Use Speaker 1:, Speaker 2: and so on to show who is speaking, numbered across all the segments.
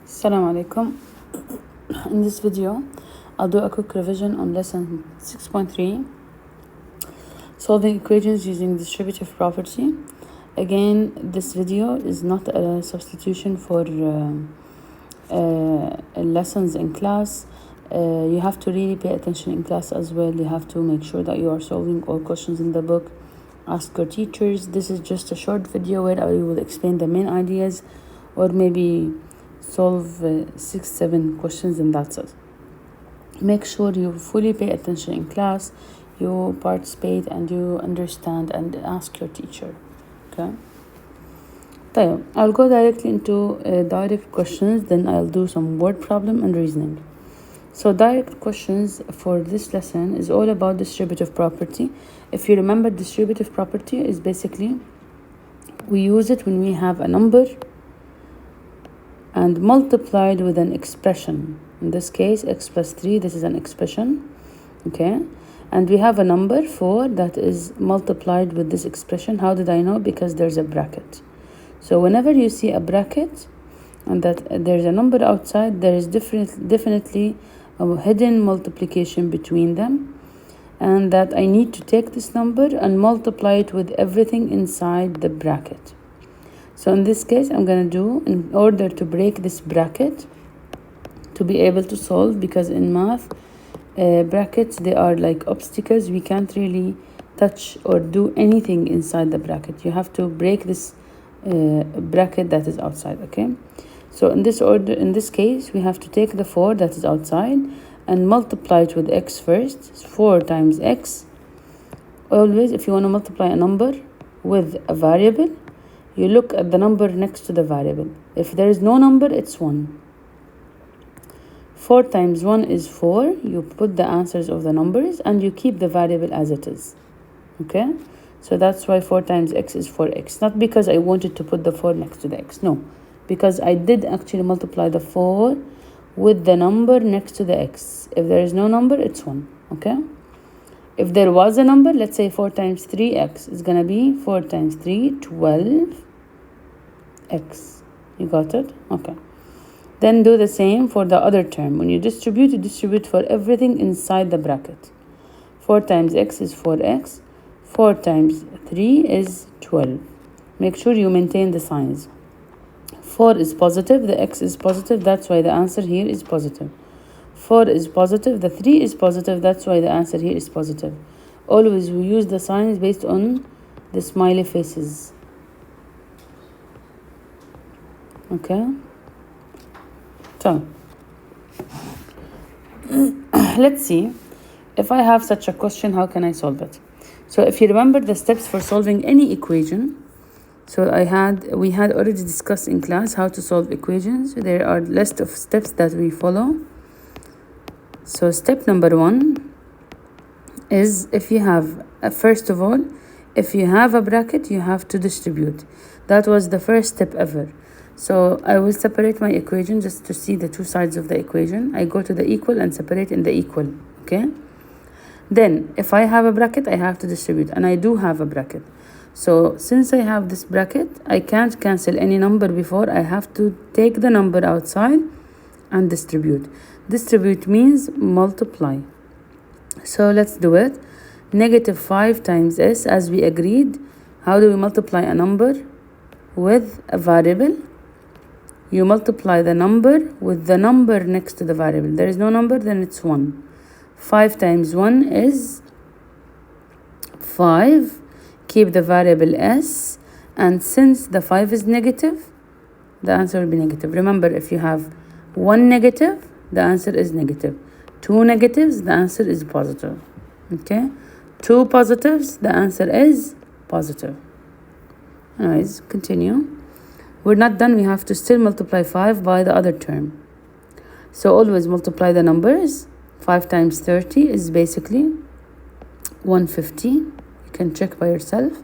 Speaker 1: Assalamu alaikum. In this video, I'll do a quick revision on lesson 6.3, solving equations using distributive property. Again, this video is not a substitution for lessons in class. You have to really pay attention in class as well. You have to make sure that you are solving all questions in the book. Ask your teachers. This is just a short video where I will explain the main ideas, or maybe solve 6-7 questions, and that's it. Make sure you fully pay attention in class, you participate and you understand, and ask your teacher. Okay, طيب, I'll go directly into direct questions, then I'll do some word problem and reasoning. So direct questions for this lesson is all about distributive property. If you remember, distributive property is basically we use it when we have a number and multiplied with an expression. In this case, x plus 3, this is an expression, okay? And we have a number 4 that is multiplied with this expression. How did I know? Because there's a bracket. So whenever you see a bracket and that there's a number outside, there is definitely a hidden multiplication between them, and that I need to take this number and multiply it with everything inside the bracket. So in this case, I'm going to do, in order to break this bracket, to be able to solve, because in math, brackets, they are like obstacles. We can't really touch or do anything inside the bracket. You have to break this bracket that is outside, okay? So in this order, in this case, we have to take the 4 that is outside and multiply it with x first. 4 times x. Always, if you want to multiply a number with a variable, you look at the number next to the variable. If there is no number, it's 1. 4 times 1 is 4. You put the answers of the numbers and you keep the variable as it is. Okay? So that's why 4 times x is 4x. Not because I wanted to put the 4 next to the x. No. Because I did actually multiply the 4 with the number next to the x. If there is no number, it's 1. Okay? If there was a number, let's say 4 times 3x is going to be 4 times 3, 12x. You got it? Okay. Then do the same for the other term. When you distribute for everything inside the bracket. 4 times x is 4x. 4 times 3 is 12. Make sure you maintain the signs. 4 is positive, the x is positive, that's why the answer here is positive. 4 is positive, the 3 is positive, that's why the answer here is positive. Always we use the signs based on the smiley faces. Okay? So, let's see. If I have such a question, how can I solve it? So if you remember the steps for solving any equation, so we had already discussed in class how to solve equations. There are a list of steps that we follow. So step number 1 is, if you have, first of all, if you have a bracket, you have to distribute. That was the first step ever. So I will separate my equation just to see the two sides of the equation. I go to the equal and separate in the equal, okay? Then, if I have a bracket, I have to distribute, and I do have a bracket. So since I have this bracket, I can't cancel any number before. I have to take the number outside and distribute. Distribute means multiply. So let's do it. Negative 5 times s, as we agreed. How do we multiply a number? With a variable. You multiply the number with the number next to the variable. There is no number, then it's 1. 5 times 1 is 5. Keep the variable s, and since the 5 is negative, the answer will be negative. Remember, if you have 1 negative, the answer is negative. 2 negatives, the answer is positive. Okay? 2 positives, the answer is positive. Anyways, continue. We're not done. We have to still multiply 5 by the other term. So always multiply the numbers. 5 times 30 is basically 150. You can check by yourself.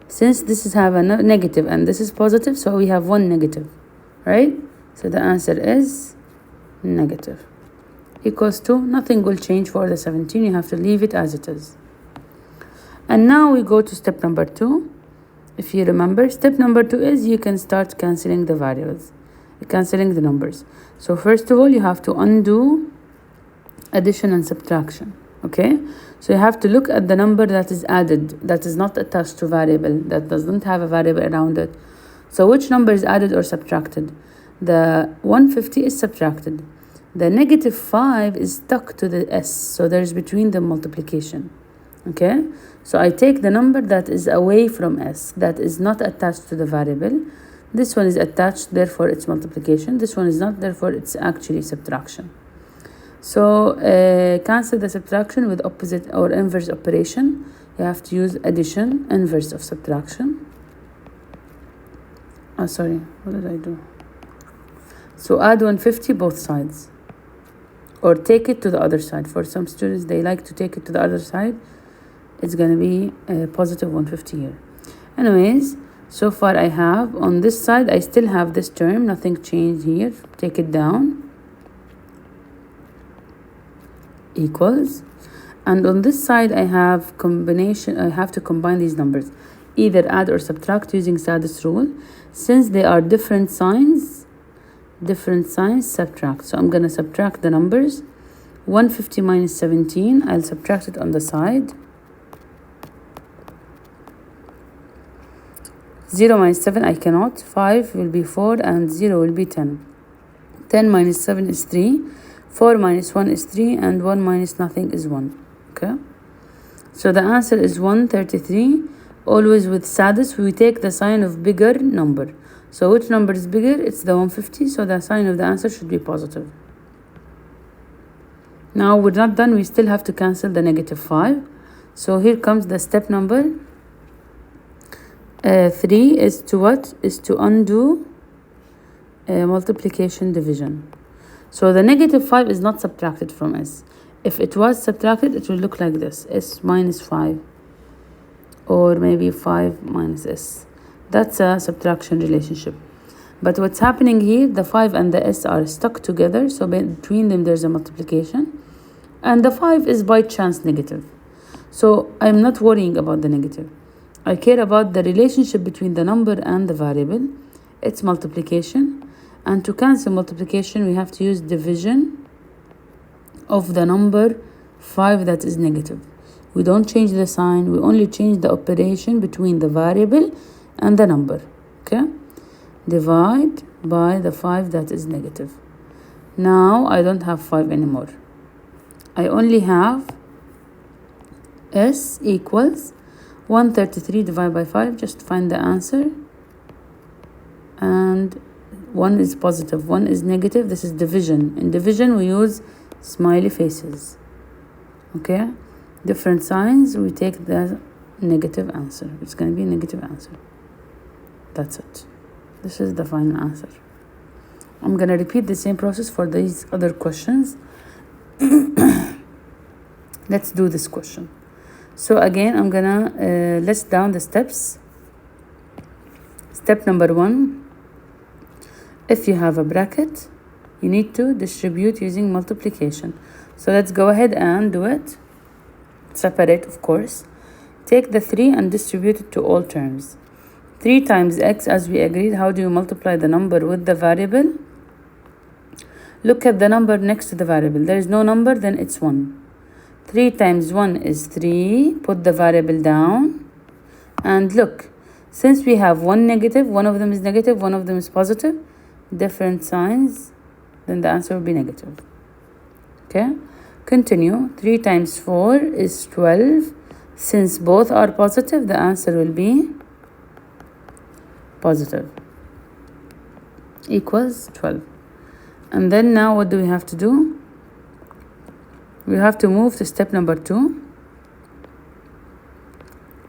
Speaker 1: Since this is have a negative and this is positive, so we have 1 negative, right? So the answer is negative. Equals to, nothing will change for the 17. You have to leave it as it is. And now we go to step number 2. If you remember, step number 2 is you can start cancelling the variables. cancelling the numbers. So first of all, you have to undo addition and subtraction. Okay, so you have to look at the number that is added, that is not attached to variable, that doesn't have a variable around it. So which number is added or subtracted? The 150 is subtracted. The -5 is stuck to the s, so there's between the multiplication. Okay, so I take the number that is away from s, that is not attached to the variable. This one is attached, therefore it's multiplication. This one is not, therefore it's actually subtraction. So cancel the subtraction with opposite or inverse operation. You have to use addition, inverse of subtraction. Oh, sorry, what did I do? So add 150 both sides, or take it to the other side. For some students, they like to take it to the other side. It's gonna be positive 150 here. Anyways, so far I have on this side, I still have this term, nothing changed here. Take it down. Equals, and on this side I have combination. I have to combine these numbers, either add or subtract using Sadis rule. Since they are different signs, subtract. So I'm gonna subtract the numbers. 150 minus 17, I'll subtract it on the side. 0 minus 7, I cannot. 5 will be 4 and 0 will be 10. 10 minus 7 is 3. 4 minus 1 is 3, and 1 minus nothing is 1. Okay, so the answer is 133. Always with Sadis, we take the sign of bigger number. So which number is bigger? It's the 150, so the sign of the answer should be positive. Now we're not done, we still have to cancel the -5. So here comes the step number 3 is to what? Is to undo multiplication division. So the -5 is not subtracted from s. If it was subtracted, it will look like this: s minus 5, or maybe 5 minus s. That's a subtraction relationship. But what's happening here, the 5 and the s are stuck together, so between them there's a multiplication, and the 5 is by chance negative. So I'm not worrying about the negative. I care about the relationship between the number and the variable. It's multiplication. And to cancel multiplication, we have to use division of the number 5 that is negative. We don't change the sign, we only change the operation between the variable and the number. Okay? Divide by the 5 that is negative. Now I don't have 5 anymore. I only have s equals 133 divided by 5. Just find the answer. And 1 is positive, 1 is negative. This is division. In division, we use smiley faces. Okay? Different signs, we take the negative answer. It's going to be a negative answer. That's it. This is the final answer. I'm going to repeat the same process for these other questions. Let's do this question. So again, I'm going to list down the steps. Step number 1. If you have a bracket, you need to distribute using multiplication. So let's go ahead and do it. Separate, of course. Take the 3 and distribute it to all terms. 3 times x, as we agreed. How do you multiply the number with the variable? Look at the number next to the variable. There is no number, then it's 1. 3 times 1 is 3. Put the variable down. And look, since we have one negative, one of them is negative, one of them is positive, different signs, then the answer will be negative. Okay, continue. 3 times 4 is 12. Since both are positive, the answer will be positive, equals 12. And then now what do we have to do? We have to move to step number 2.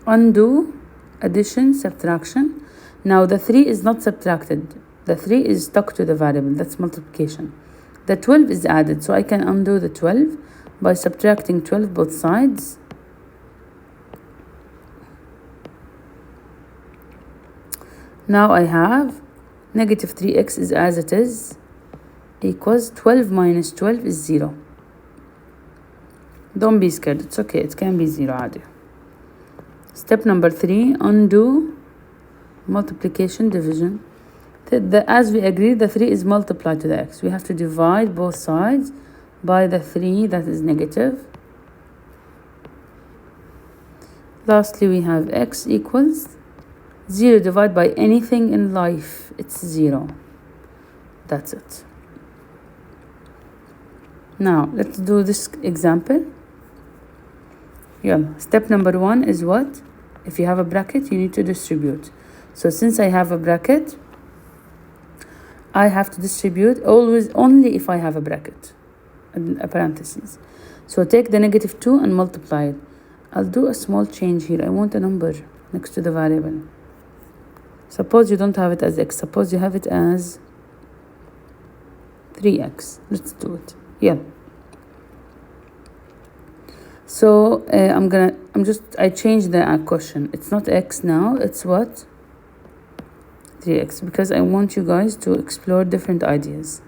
Speaker 1: Undo addition, subtraction. Now the 3 is not subtracted. The 3 is stuck to the variable. That's multiplication. The 12 is added. So I can undo the 12 by subtracting 12 both sides. Now I have negative 3x is as it is, equals 12 minus 12 is 0. Don't be scared. It's okay. It can be 0 عادي. Step number 3, undo multiplication division. As we agreed, the 3 is multiplied to the x. We have to divide both sides by the 3 that is negative. Lastly, we have x equals 0 divided by anything in life. It's 0. That's it. Now, let's do this example. Yeah, step number 1 is what? If you have a bracket, you need to distribute. So since I have a bracket, I have to distribute always only if I have a bracket, a parentheses. So take the negative 2 and multiply it. I'll do a small change here. I want a number next to the variable. Suppose you don't have it as x. Suppose you have it as 3x. Let's do it. Yeah. So I changed the question. It's not x now. It's what? 3x, because I want you guys to explore different ideas.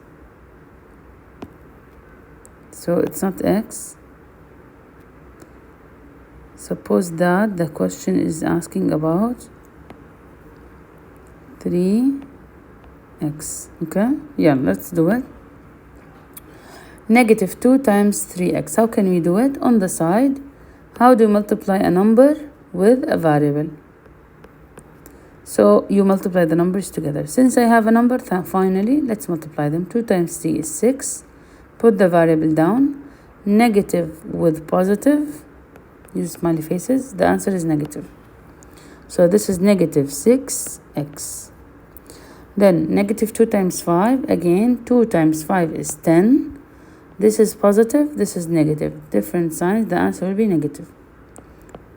Speaker 1: So it's not x. Suppose that the question is asking about 3x. Okay? Yeah, let's do it. Negative 2 times 3x. How can we do it? On the side, how do you multiply a number with a variable? So you multiply the numbers together. Since I have a number, finally, let's multiply them. 2 times 3 is 6. Put the variable down. Negative with positive. Use smiley faces. The answer is negative. So this is negative 6x. Then negative 2 times 5. Again, 2 times 5 is 10. This is positive, this is negative. Different signs, the answer will be negative.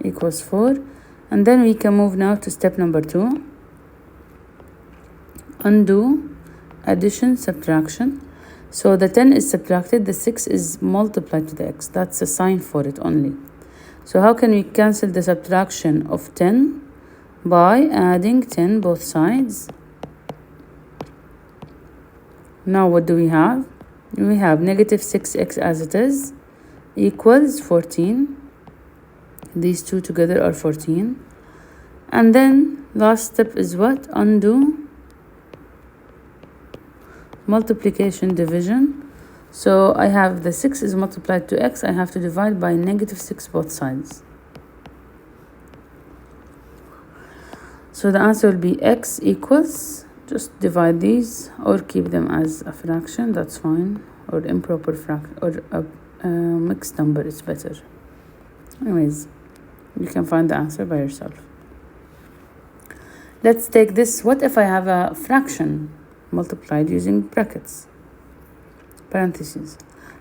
Speaker 1: Equals 4. And then we can move now to step number 2. Undo, addition, subtraction. So the 10 is subtracted, the 6 is multiplied to the x. That's a sign for it only. So how can we cancel the subtraction of 10? By adding 10 both sides. Now what do we have? We have negative 6x as it is equals 14. These two together are 14. And then last step is what? Undo, multiplication, division. So I have the 6 is multiplied to x. I have to divide by negative 6 both sides. So the answer will be x equals, just divide these or keep them as a fraction, that's fine, or improper fraction, or a mixed number is better. Anyways, you can find the answer by yourself. Let's take this. What if I have a fraction multiplied using brackets, parentheses?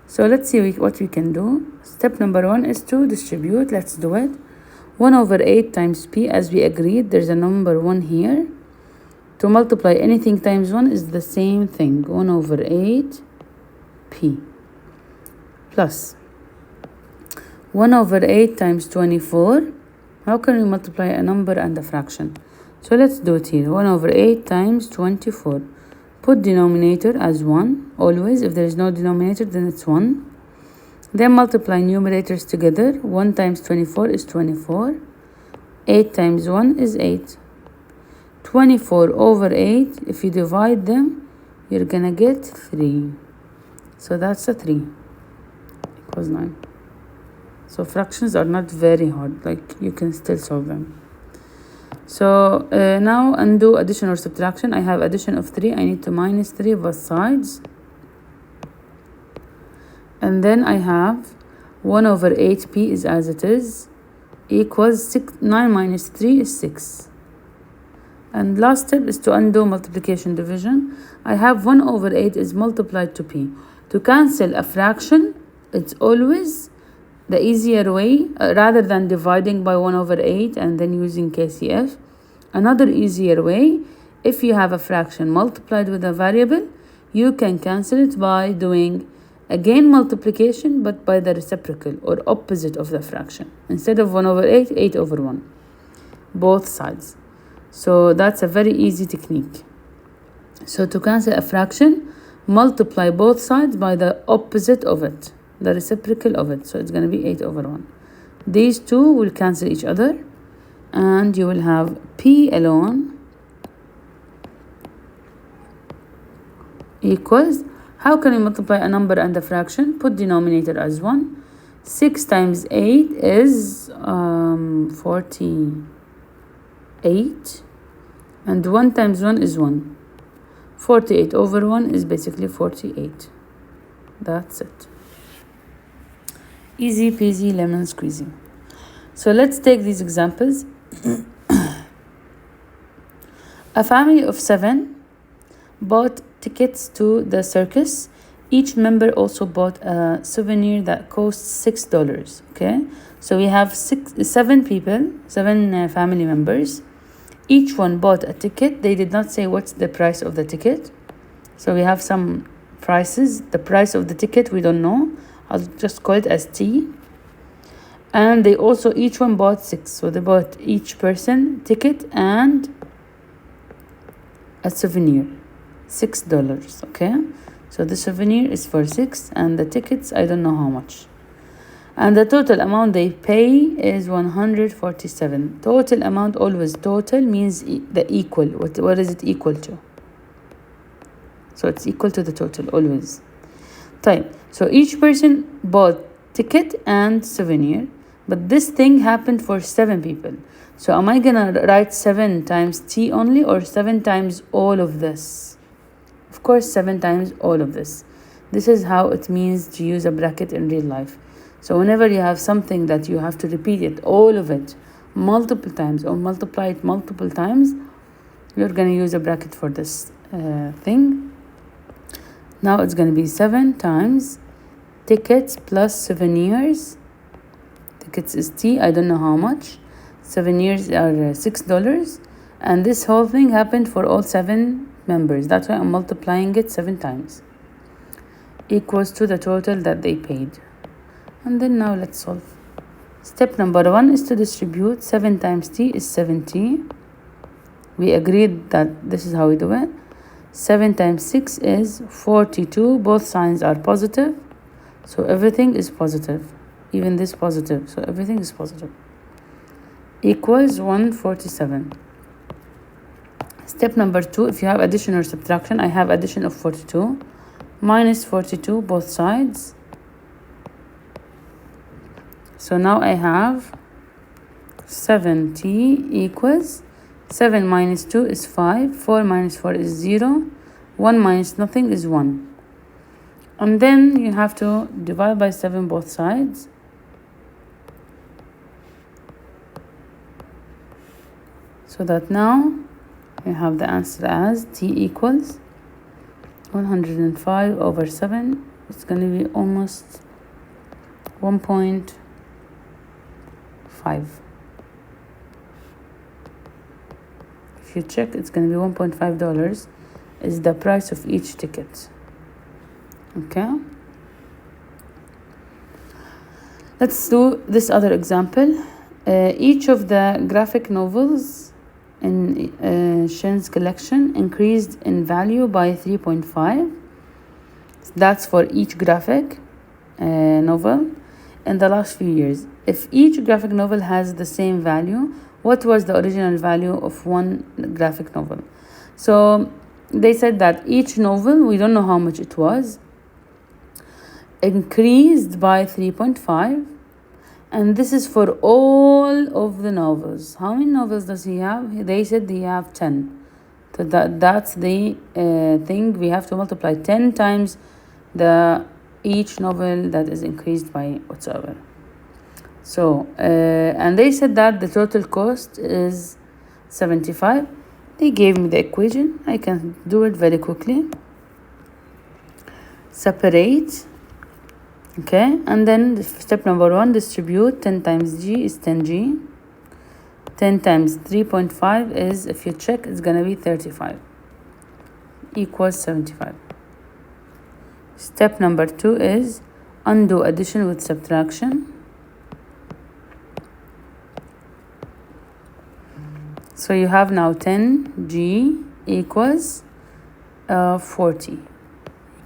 Speaker 1: So let's see what we can do. Step number 1 is to distribute. Let's do it. 1 over 8 times p, as we agreed, there's a number 1 here. To multiply anything times 1 is the same thing. 1 over 8 p plus 1 over 8 times 24. How can we multiply a number and a fraction? So let's do it here. 1 over 8 times 24. Put denominator as 1. Always, if there is no denominator, then it's 1. Then multiply numerators together. 1 times 24 is 24. 8 times 1 is 8. 24 over 8, if you divide them, you're gonna get 3. So that's a 3. Equals 9. So fractions are not very hard, like you can still solve them. So now undo addition or subtraction. I have addition of 3. I need to minus 3 both sides. And then I have 1 over 8p is as it is, equals 9 minus 3 is 6. And last step is to undo multiplication, division. I have 1 over 8 is multiplied to p. To cancel a fraction, it's always the easier way, rather than dividing by 1 over 8 and then using KCF. Another easier way, if you have a fraction multiplied with a variable, you can cancel it by doing again multiplication, but by the reciprocal or opposite of the fraction. Instead of 1 over 8, 8 over 1. Both sides. So that's a very easy technique. So to cancel a fraction, multiply both sides by the opposite of it, the reciprocal of it. So it's going to be 8 over 1. These two will cancel each other, and you will have p alone equals, how can we multiply a number and a fraction? Put denominator as 1. 6 times 8 is 48. And 1 times 1 is 1. 48 over 1 is basically 48. That's it. Easy peasy lemon squeezy. So let's take these examples. A family of 7 bought tickets to the circus. Each member also bought a souvenir that costs $6. Okay, so we have 7 people, 7 family members. Each one bought a ticket. They did not say what's the price of the ticket. So we have some prices. The price of the ticket we don't know. I'll just call it as T. And they also each one bought 6. So they bought each person ticket and a souvenir. $6. Okay. So the souvenir is for 6 and the tickets I don't know how much. And the total amount they pay is 147. Total amount, always total means the equal. What is it equal to? So it's equal to the total always. Type. So each person bought ticket and souvenir, but this thing happened for 7 people. So am I gonna write 7 times T only or 7 times all of this? Of course, 7 times all of this. This is how it means to use a bracket in real life. So whenever you have something that you have to repeat it, all of it, multiple times or multiply it multiple times, you're going to use a bracket for this thing. Now it's going to be 7 times tickets plus souvenirs. Tickets is T, I don't know how much. Souvenirs are $6. And this whole thing happened for all 7 members. That's why I'm multiplying it 7 times. Equals to the total that they paid. And then now let's solve. Step number 1 is to distribute. 7 times T is 7T. We agreed that this is how we do it. 7 times 6 is 42. Both signs are positive. So everything is positive. Even this positive. So everything is positive. Equals 147. Step number 2, if you have addition or subtraction, I have addition of 42. Minus 42, both sides. So now I have 7T equals 7 minus 2 is 5. 4 minus 4 is 0. 1 minus nothing is 1. And then you have to divide by 7 both sides. So that now you have the answer as T equals 105 over 7. It's going to be almost 1.5. If you check, it's going to be $1.5 is the price of each ticket. Okay. Let's do this other example. Each of the graphic novels in Shen's collection increased in value by 3.5. That's for each graphic novel in the last few years. If each graphic novel has the same value, what was the original value of one graphic novel? So they said that each novel, we don't know how much it was, increased by 3.5. And this is for all of the novels. How many novels does he have? They said he have 10. So that's the thing. We have to multiply 10 times each novel that is increased by whatsoever. So, and they said that the total cost is 75. They gave me the equation. I can do it very quickly. Separate. Okay, and then step number 1, distribute. 10 times G is 10G. 10 times 3.5 is, if you check, it's going to be 35. Equals 75. Step number 2 is undo addition with subtraction. So you have now 10G equals 40. You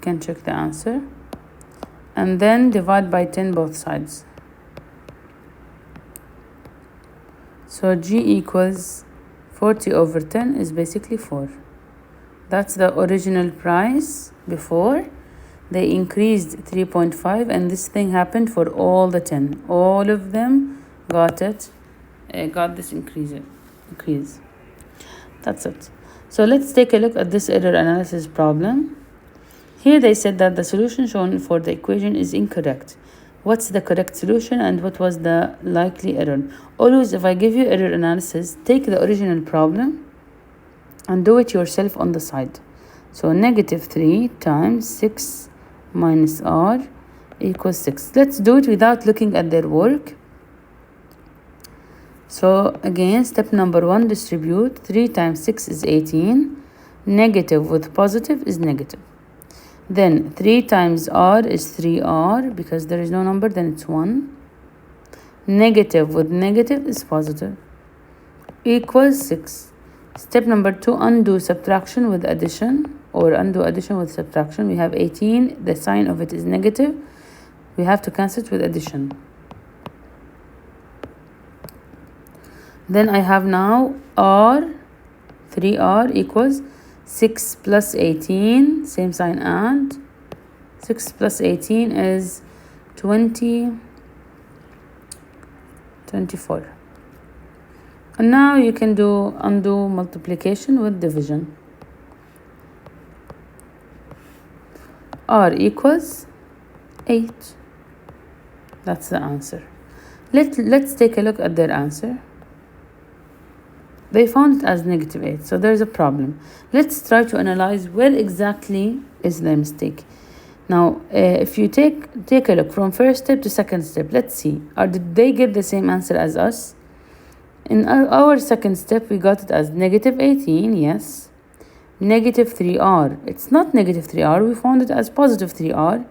Speaker 1: can check the answer. And then divide by 10 both sides. So G equals 40 over 10 is basically 4. That's the original price before. They increased 3.5 and this thing happened for all the 10. All of them got it, got this increase. That's it. So let's take a look at this error analysis problem. Here they said that the solution shown for the equation is incorrect. What's the correct solution and what was the likely error? Always, if I give you error analysis, take the original problem and do it yourself on the side. So -3 times 6 minus r equals 6. Let's do it without looking at their work. So again, step number 1, distribute. 3 times 6 is 18. Negative with positive is negative. Then 3 times r is 3r. Because there is no number, then it's 1. Negative with negative is positive. Equals 6. Step number 2, undo subtraction with addition, or undo addition with subtraction. We have 18, the sign of it is negative. We have to cancel it with addition. Then I have now r, 3r equals 6 plus 18, same sign and. 6 plus 18 is 24. And now you can undo multiplication with division. R equals 8. That's the answer. Let's take a look at their answer. They found it as -8, so there's a problem. Let's try to analyze where exactly is the mistake. Now, if you take a look from first step to second step, let's see. Did they get the same answer as us? In our second step, we got it as -18, yes. -3r. It's not -3r, we found it as +3r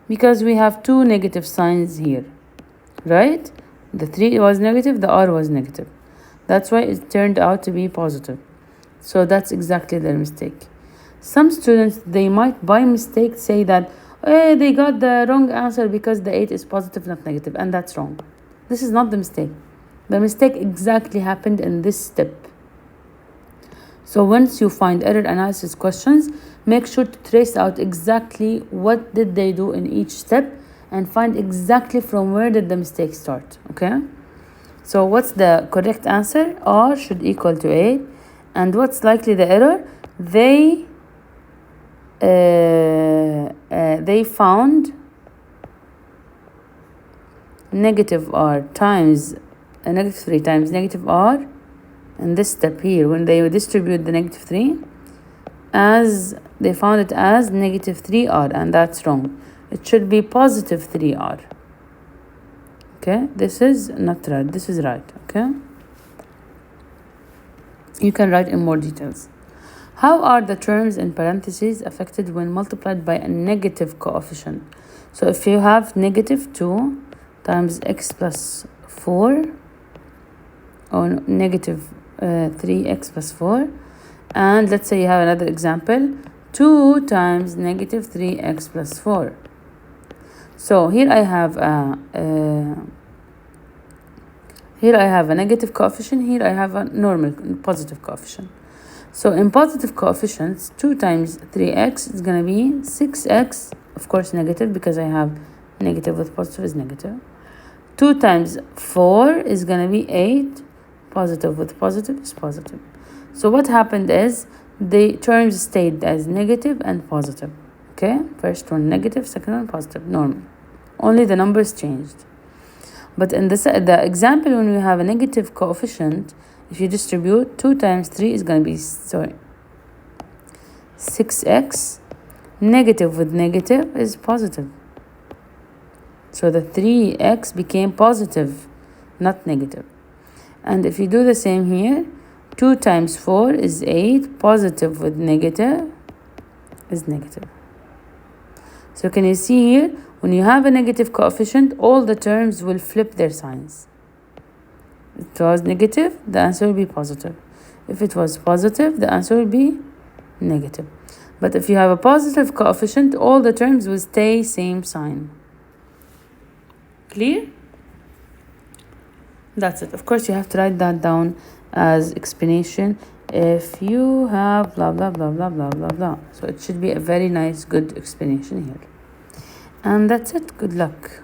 Speaker 1: because we have two negative signs here, right? The 3 was negative, the r was negative. That's why it turned out to be positive. So that's exactly their mistake. Some students, they might by mistake say that they got the wrong answer because the 8 is positive, not negative, and that's wrong. This is not the mistake. The mistake exactly happened in this step. So once you find error analysis questions, make sure to trace out exactly what did they do in each step and find exactly from where did the mistake start, okay? So what's the correct answer? R should equal to 8. And what's likely the error? They found -r times -3 times -r in this step here when they distribute the -3 as they found it as -3r, and that's wrong. It should be +3r. Okay, this is not right, this is right, okay? You can write in more details. How are the terms in parentheses affected when multiplied by a negative coefficient? So if you have -2 times x plus 4 or -3x plus 4, and let's say you have another example, 2 times -3x plus 4. So here I have a negative coefficient, here I have a normal positive coefficient. So in positive coefficients, 2 times 3x is going to be 6x, of course negative because I have negative with positive is negative. 2 times 4 is going to be 8, positive with positive is positive. So what happened is the terms stayed as negative and positive. Okay, first one negative, second one positive, normal. Only the numbers changed. But in the example when we have a negative coefficient, if you distribute 2 times 3 is going to be 6x. Negative with negative is positive. So the 3x became positive, not negative. And if you do the same here, 2 times 4 is 8. Positive with negative is negative. So can you see here, when you have a negative coefficient, all the terms will flip their signs. If it was negative, the answer will be positive. If it was positive, the answer will be negative. But if you have a positive coefficient, all the terms will stay same sign. Clear? That's it. Of course, you have to write that down as explanation if you have blah blah blah blah blah blah blah. So it should be a very nice, good explanation here. And that's it. Good luck.